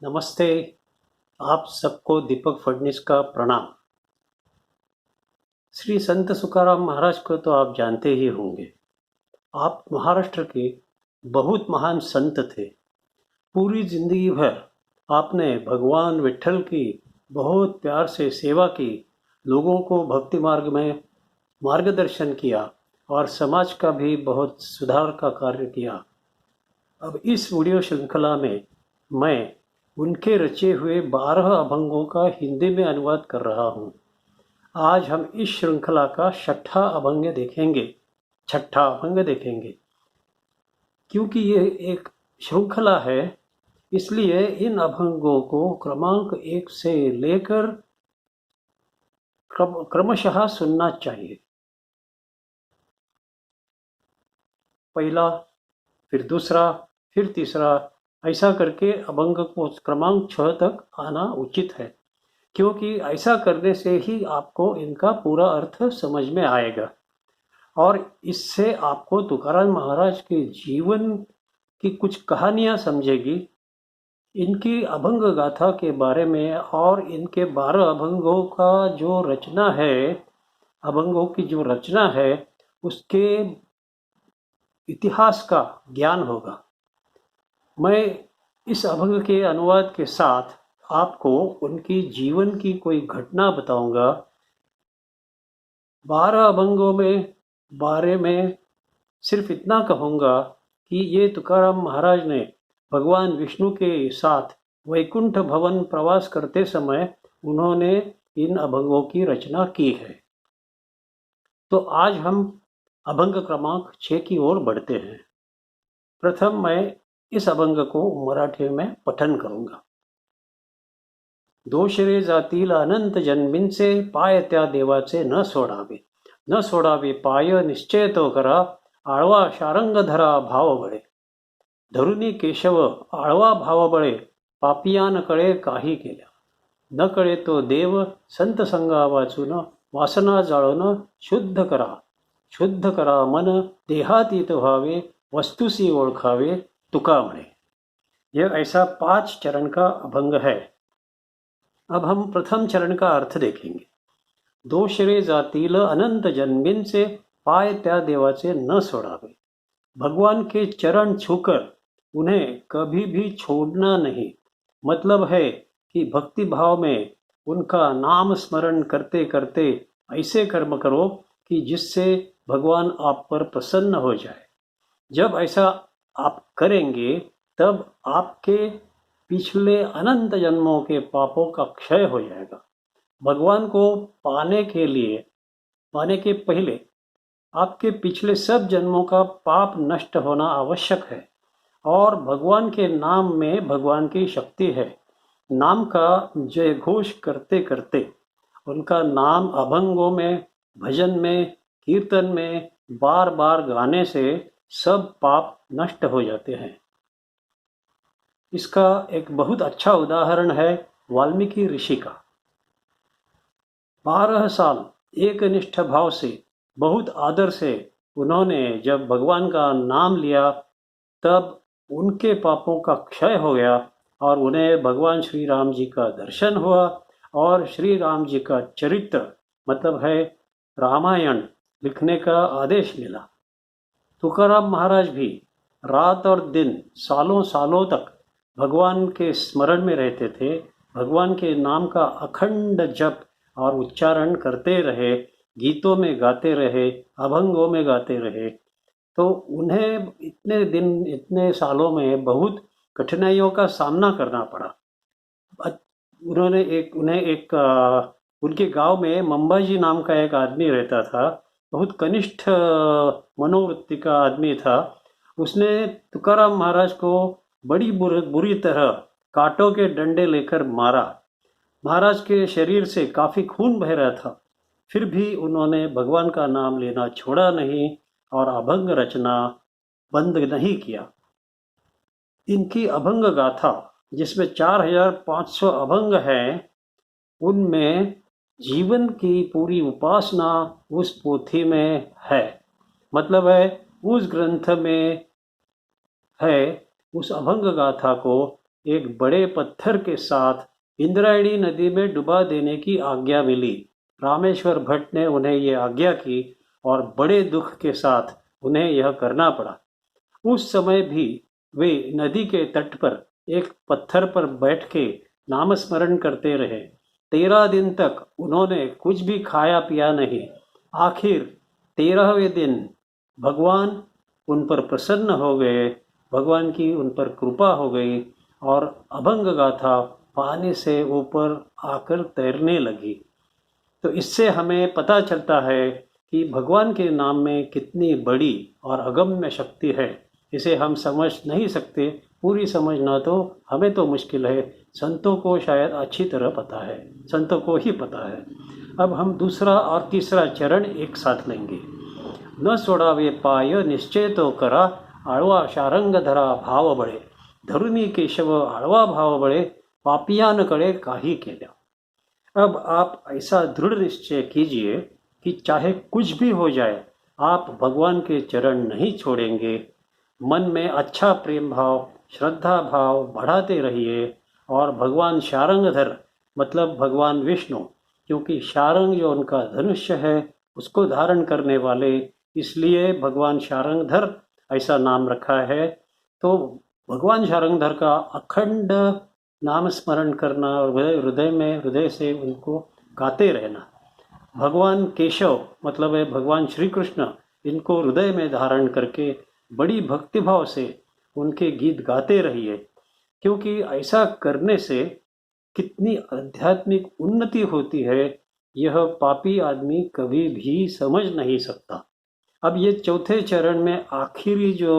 नमस्ते। आप सबको दीपक फडणीस का प्रणाम। श्री संत सुखाराम महाराज को तो आप जानते ही होंगे। आप महाराष्ट्र के बहुत महान संत थे। पूरी जिंदगी भर आपने भगवान विट्ठल की बहुत प्यार से सेवा की, लोगों को भक्ति मार्ग में मार्गदर्शन किया और समाज का भी बहुत सुधार का कार्य किया। अब इस वीडियो श्रृंखला में मैं उनके रचे हुए 12 अभंगों का हिंदी में अनुवाद कर रहा हूँ। आज हम इस श्रृंखला का छठा अभंग देखेंगे। क्योंकि ये एक श्रृंखला है, इसलिए इन अभंगों को क्रमांक 1 से लेकर क्रमशः सुनना चाहिए। पहला, फिर दूसरा, फिर तीसरा, ऐसा करके अभंग को क्रमांक 6 तक आना उचित है, क्योंकि ऐसा करने से ही आपको इनका पूरा अर्थ समझ में आएगा और इससे आपको तुकाराम महाराज के जीवन की कुछ कहानियां समझेगी। इनकी अभंग गाथा के बारे में और इनके 12 अभंगों का जो रचना है, अभंगों की जो रचना है, उसके इतिहास का ज्ञान होगा। मैं इस अभंग के अनुवाद के साथ आपको उनकी जीवन की कोई घटना बताऊंगा। 12 अभंगों में बारे में सिर्फ इतना कहूंगा कि ये तुकाराम महाराज ने भगवान विष्णु के साथ वैकुंठ भवन प्रवास करते समय उन्होंने इन अभंगों की रचना की है। तो आज हम अभंग क्रमांक 6 की ओर बढ़ते हैं। प्रथम मैं इस अभंग को मराठी में पठन करूंगा। दोष रे जातील अनंत जन्मींचे, पाय त्या देवाचे न सोडावे पाय निश्चय तो करा, आळवा शारंग धरा भाव बळे, धरुनी केशव आळवा भाव बळे, पापिया न कळे काही केल्या, न कळे तो देव संत संगा वाचून, वासना जाळून शुद्ध करा मन, देहातीत व्हावे वस्तुसी ओळखावे, तुका म्हणे। यह ऐसा 5 चरण का अभंग है। अब हम प्रथम चरण का अर्थ देखेंगे। दोष रे जातील अनंत जन्मींचे, पाय त्या देवाचे न सोडावे। भगवान के चरण छूकर उन्हें कभी भी छोड़ना नहीं। मतलब है कि भक्ति भाव में उनका नाम स्मरण करते करते ऐसे कर्म करो कि जिससे भगवान आप पर प्रसन्न हो जाए। जब ऐसा आप करेंगे तब आपके पिछले अनंत जन्मों के पापों का क्षय हो जाएगा। भगवान को पाने के पहले आपके पिछले सब जन्मों का पाप नष्ट होना आवश्यक है और भगवान के नाम में भगवान की शक्ति है। नाम का जय घोष करते करते उनका नाम अभंगों में, भजन में, कीर्तन में बार बार गाने से सब पाप नष्ट हो जाते हैं। इसका एक बहुत अच्छा उदाहरण है वाल्मीकि ऋषि का। 12 साल एकनिष्ठ भाव से, बहुत आदर से उन्होंने जब भगवान का नाम लिया, तब उनके पापों का क्षय हो गया और उन्हें भगवान श्री राम जी का दर्शन हुआ और श्री राम जी का चरित्र मतलब है रामायण लिखने का आदेश मिला। तुकाराम महाराज भी रात और दिन सालों सालों तक भगवान के स्मरण में रहते थे। भगवान के नाम का अखंड जप और उच्चारण करते रहे, गीतों में गाते रहे, अभंगों में गाते रहे। तो उन्हें इतने सालों में बहुत कठिनाइयों का सामना करना पड़ा। उनके गांव में मंबाजी नाम का एक आदमी रहता था, बहुत कनिष्ठ मनोवृत्ति का आदमी था। उसने तुकाराम महाराज को बड़ी बुरी तरह कांटों के डंडे लेकर मारा। महाराज के शरीर से काफी खून बह रहा था, फिर भी उन्होंने भगवान का नाम लेना छोड़ा नहीं और अभंग रचना बंद नहीं किया। इनकी अभंग गाथा जिसमें 4500 अभंग हैं, उनमें जीवन की पूरी उपासना उस पोथी में है। मतलब है उस ग्रंथ में है। उस अभंग गाथा को एक बड़े पत्थर के साथ इंद्रायणी नदी में डुबा देने की आज्ञा मिली। रामेश्वर भट्ट ने उन्हें यह आज्ञा की और बड़े दुख के साथ उन्हें यह करना पड़ा। उस समय भी वे नदी के तट पर एक पत्थर पर बैठ के नामस्मरण करते रहे। 13 दिन तक उन्होंने कुछ भी खाया पिया नहीं। आखिर 13वें दिन भगवान उन पर प्रसन्न हो गए, भगवान की उन पर कृपा हो गई और अभंग गाथा पानी से ऊपर आकर तैरने लगी। तो इससे हमें पता चलता है कि भगवान के नाम में कितनी बड़ी और अगम्य शक्ति है। इसे हम समझ नहीं सकते, पूरी समझना तो हमें तो मुश्किल है, संतों को शायद अच्छी तरह पता है, संतों को ही पता है। अब हम दूसरा और तीसरा चरण एक साथ लेंगे। न सोडावे पाय निश्चय तो करा, आळवा शारंग धरा भाव बळे, धरुनी केशव आळवा भाव बळे, पापियान कळे काही केल्या। अब आप ऐसा दृढ़ निश्चय कीजिए कि चाहे कुछ भी हो जाए, आप भगवान के चरण नहीं छोड़ेंगे। मन में अच्छा प्रेम भाव, श्रद्धा भाव बढ़ाते रहिए और भगवान शारंगधर मतलब भगवान विष्णु, क्योंकि शारंग जो उनका धनुष्य है उसको धारण करने वाले, इसलिए भगवान शारंगधर ऐसा नाम रखा है। तो भगवान शारंगधर का अखंड नाम स्मरण करना और हृदय से उनको गाते रहना। भगवान केशव मतलब है भगवान श्री कृष्ण, इनको हृदय में धारण करके बड़ी भक्तिभाव से उनके गीत गाते रहिए, क्योंकि ऐसा करने से कितनी आध्यात्मिक उन्नति होती है यह पापी आदमी कभी भी समझ नहीं सकता। अब ये चौथे चरण में आखिरी जो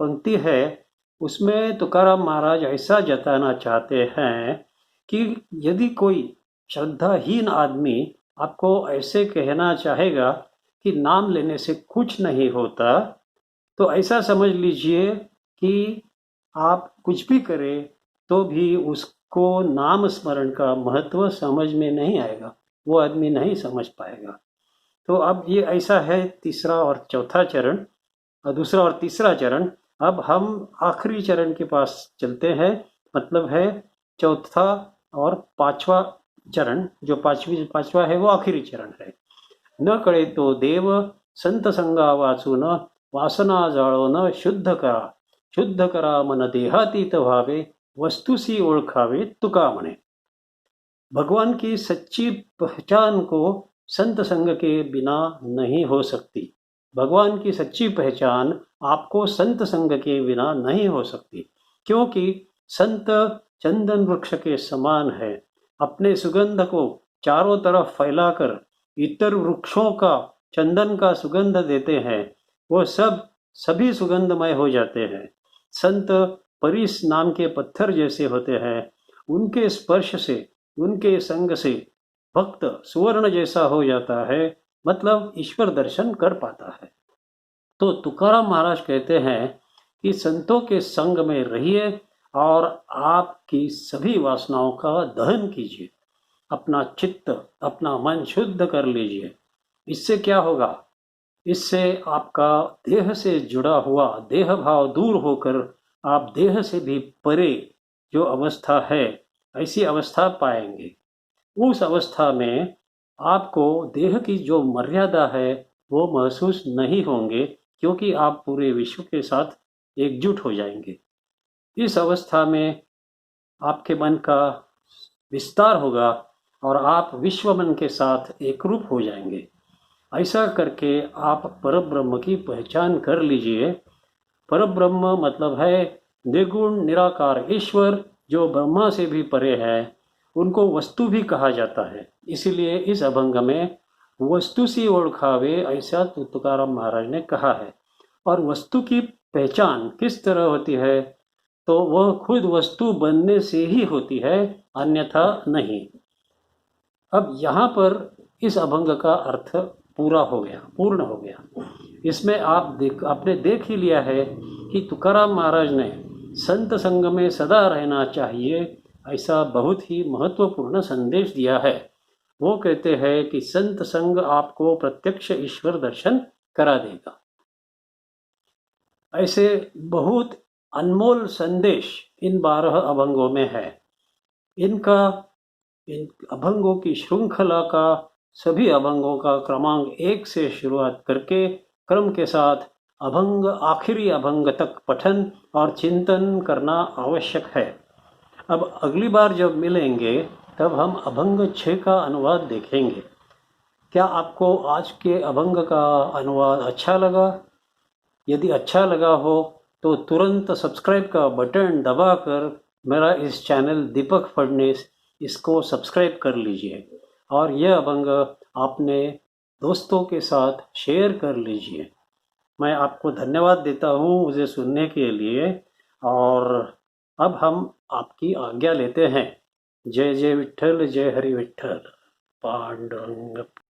पंक्ति है उसमें तुकाराम महाराज ऐसा जताना चाहते हैं कि यदि कोई श्रद्धाहीन आदमी आपको ऐसे कहना चाहेगा कि नाम लेने से कुछ नहीं होता, तो ऐसा समझ लीजिए कि आप कुछ भी करें तो भी उसको नाम स्मरण का महत्व समझ में नहीं आएगा, वो आदमी नहीं समझ पाएगा। तो अब ये ऐसा है तीसरा और चौथा चरण, दूसरा और तीसरा चरण। अब हम आखिरी चरण के पास चलते हैं, मतलब है चौथा और पांचवा चरण। जो पांचवा है वो आखिरी चरण है। न कळे तो देव संत संगा वाचून, वासना जाळोन शुद्ध करा मन देहातीत व्हावे, वस्तुसी ओळखावे तुका म्हणे। भगवान की सच्ची पहचान को संत संग के बिना नहीं हो सकती। भगवान की सच्ची पहचान आपको संत संग के बिना नहीं हो सकती, क्योंकि संत चंदन वृक्ष के समान है। अपने सुगंध को चारों तरफ फैलाकर इतर वृक्षों का चंदन का सुगंध देते हैं, वो सभी सुगंधमय हो जाते हैं। संत परिस नाम के पत्थर जैसे होते हैं, उनके स्पर्श से, उनके संग से भक्त सुवर्ण जैसा हो जाता है, मतलब ईश्वर दर्शन कर पाता है। तो तुकाराम महाराज कहते हैं कि संतों के संग में रहिए और आपकी सभी वासनाओं का दहन कीजिए, अपना चित्त अपना मन शुद्ध कर लीजिए। इससे क्या होगा? इससे आपका देह से जुड़ा हुआ देह भाव दूर होकर आप देह से भी परे जो अवस्था है ऐसी अवस्था पाएंगे। उस अवस्था में आपको देह की जो मर्यादा है वो महसूस नहीं होंगे, क्योंकि आप पूरे विश्व के साथ एकजुट हो जाएंगे। इस अवस्था में आपके मन का विस्तार होगा और आप विश्व मन के साथ एकरूप हो जाएंगे। ऐसा करके आप परब्रह्म की पहचान कर लीजिए। परब्रह्म मतलब है निर्गुण निराकार ईश्वर, जो ब्रह्मा से भी परे है। उनको वस्तु भी कहा जाता है, इसीलिए इस अभंग में वस्तु सी ओळखावे ऐसा तुकाराम महाराज ने कहा है। और वस्तु की पहचान किस तरह होती है? तो वह खुद वस्तु बनने से ही होती है, अन्यथा नहीं। अब यहाँ पर इस अभंग का अर्थ पूर्ण हो गया। इसमें आपने देख ही लिया है कि तुकाराम महाराज ने संत संग में सदा रहना चाहिए ऐसा बहुत ही महत्वपूर्ण संदेश दिया है। वो कहते हैं कि संत संग आपको प्रत्यक्ष ईश्वर दर्शन करा देगा। ऐसे बहुत अनमोल संदेश इन 12 अभंगों में है। इन अभंगों की श्रृंखला का सभी अभंगों का क्रमांक 1 से शुरुआत करके क्रम के साथ अभंग आखिरी अभंग तक पठन और चिंतन करना आवश्यक है। अब अगली बार जब मिलेंगे तब हम अभंग 6 का अनुवाद देखेंगे। क्या आपको आज के अभंग का अनुवाद अच्छा लगा? यदि अच्छा लगा हो तो तुरंत सब्सक्राइब का बटन दबाकर मेरा इस चैनल दीपक फडणीस इसको सब्सक्राइब कर लीजिए और यह अभंग अपने दोस्तों के साथ शेयर कर लीजिए। मैं आपको धन्यवाद देता हूँ मुझे सुनने के लिए और अब हम आपकी आज्ञा लेते हैं। जय जय विठ्ठल, जय हरि विठ्ठल। पांडुरंग